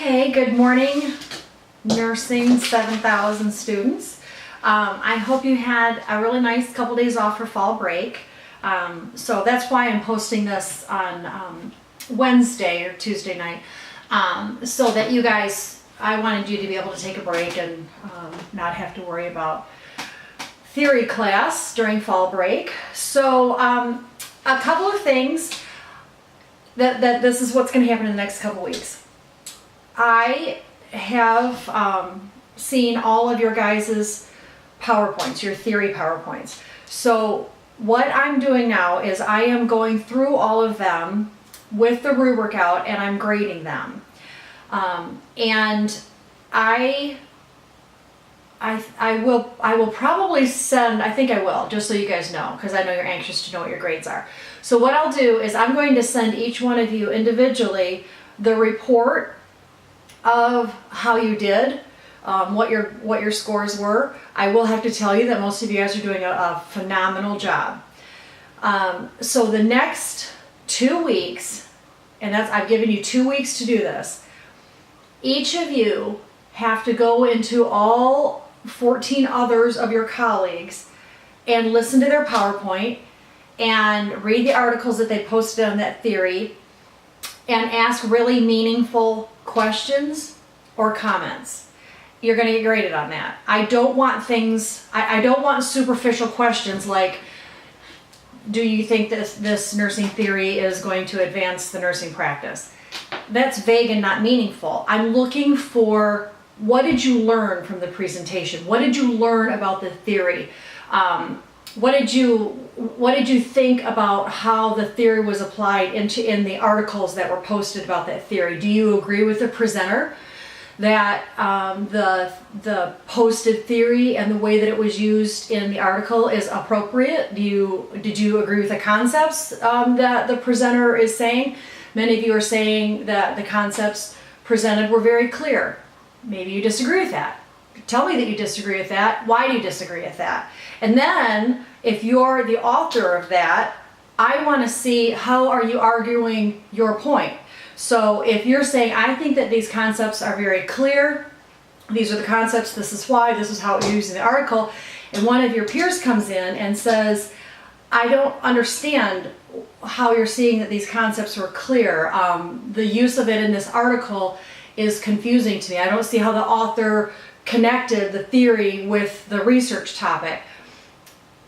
Okay, good morning, Nursing 7000 students. I hope you had a really nice couple days off for fall break. So that's why I'm posting this on Wednesday or Tuesday night, so that you guys, I wanted you to be able to take a break and not have to worry about theory class during fall break. So a couple of things that this is what's going to happen in the next couple weeks. I have seen all of your guys' PowerPoints, your theory PowerPoints. So what I'm doing now is I am going through all of them with the rubric out and I'm grading them. And I will probably send, I think I will, just so you guys know, because I know you're anxious to know what your grades are. So what I'll do is I'm going to send each one of you individually the report of how you did, what your scores were. I will have to tell you that most of you guys are doing a phenomenal job. So the next 2 weeks, and I've given you 2 weeks to do this, each of you have to go into all 14 others of your colleagues and listen to their PowerPoint and read the articles that they posted on that theory and ask really meaningful questions or comments. You're going to get graded on that. I don't want things, I don't want superficial questions like, do you think this nursing theory is going to advance the nursing practice? That's vague and not meaningful. I'm looking for, what did you learn from the presentation? What did you learn about the theory? What did you think about how the theory was applied in the articles that were posted about that theory? Do you agree with the presenter that the posted theory and the way that it was used in the article is appropriate? Did you agree with the concepts that the presenter is saying? Many of you are saying that the concepts presented were very clear. Maybe you disagree with that. Tell me that you disagree with that. Why do you disagree with that? And then, if you're the author of that, I want to see how are you arguing your point. So if you're saying, I think that these concepts are very clear, these are the concepts, this is why, this is how it was used in the article, and one of your peers comes in and says, I don't understand how you're seeing that these concepts were clear. The use of it in this article is confusing to me. I don't see how the author connected the theory with the research topic.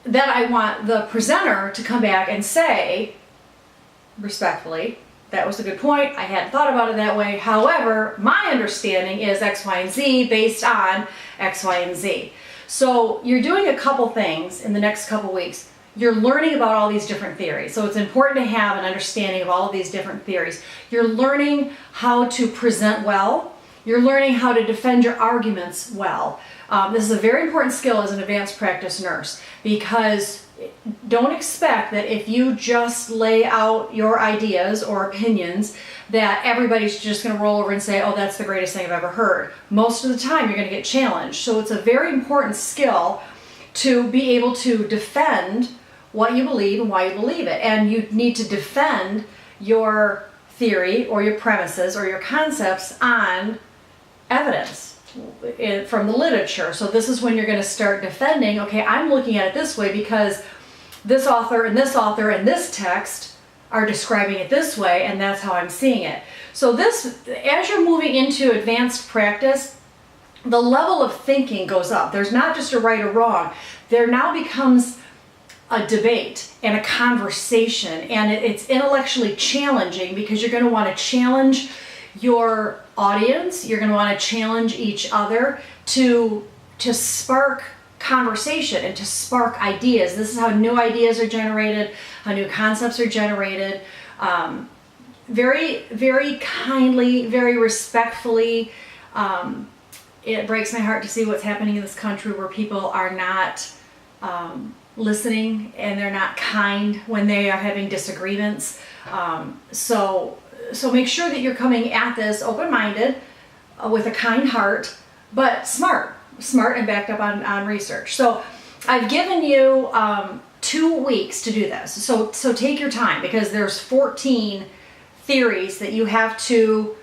Then I want the presenter to come back and say, respectfully, that was a good point, I hadn't thought about it that way. However, my understanding is X, Y, and Z based on X, Y, and Z. So you're doing a couple things in the next couple weeks. You're learning about all these different theories. So it's important to have an understanding of all of these different theories. You're learning how to present well. You're learning how to defend your arguments well. This is a very important skill as an advanced practice nurse, because don't expect that if you just lay out your ideas or opinions that everybody's just going to roll over and say, oh, that's the greatest thing I've ever heard. Most of the time you're going to get challenged. So it's a very important skill to be able to defend what you believe and why you believe it. And you need to defend your theory or your premises or your concepts on evidence from the literature. So this is when you're going to start defending, okay, I'm looking at it this way because this author and this author and this text are describing it this way, and that's how I'm seeing it. So this, as you're moving into advanced practice, the level of thinking goes up. There's not just a right or wrong. There now becomes a debate and a conversation, and it's intellectually challenging because you're going to want to challenge your audience. You're going to want to challenge each other to spark conversation and to spark ideas. This is how new ideas are generated, how new concepts are generated. Very, very kindly, very respectfully. It breaks my heart to see what's happening in this country where people are not listening and they're not kind when they are having disagreements. So make sure that you're coming at this open-minded, with a kind heart, but smart and backed up on research. So I've given you 2 weeks to do this. So take your time, because there's 14 theories that you have to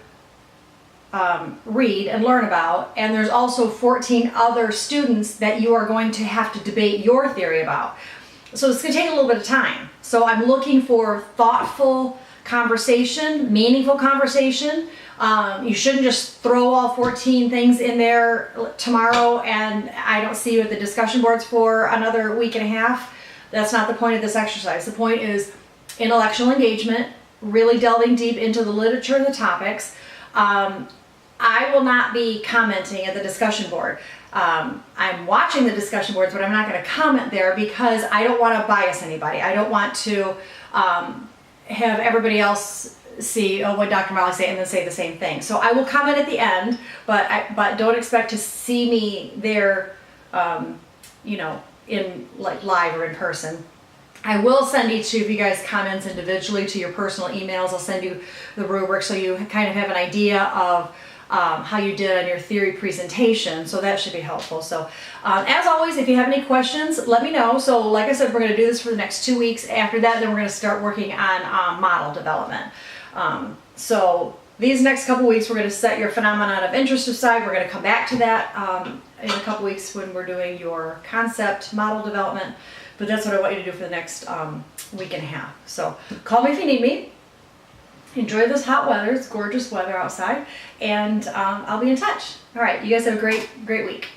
read and learn about, and there's also 14 other students that you are going to have to debate your theory about. So it's going to take a little bit of time. So I'm looking for thoughtful conversation, meaningful conversation. You shouldn't just throw all 14 things in there tomorrow and I don't see you at the discussion boards for another week and a half. That's not the point of this exercise. The point is intellectual engagement, really delving deep into the literature and the topics. I will not be commenting at the discussion board. I'm watching the discussion boards, but I'm not going to comment there because I don't want to bias anybody. I don't want to have everybody else see what Dr. Molly say and then say the same thing. So I will comment at the end, but don't expect to see me there, in like live or in person. I will send each of you guys comments individually to your personal emails. I'll send you the rubric so you kind of have an idea of how you did on your theory presentation, so that should be helpful. So as always, if you have any questions, let me know. So like I said, we're going to do this for the next 2 weeks. After that, then we're going to start working on model development. So these next couple weeks, we're going to set your phenomenon of interest aside. We're going to come back to that in a couple weeks when we're doing your concept model development. But that's what I want you to do for the next week and a half. So call me if you need me. Enjoy this hot weather. It's gorgeous weather outside. And I'll be in touch. All right. You guys have a great week.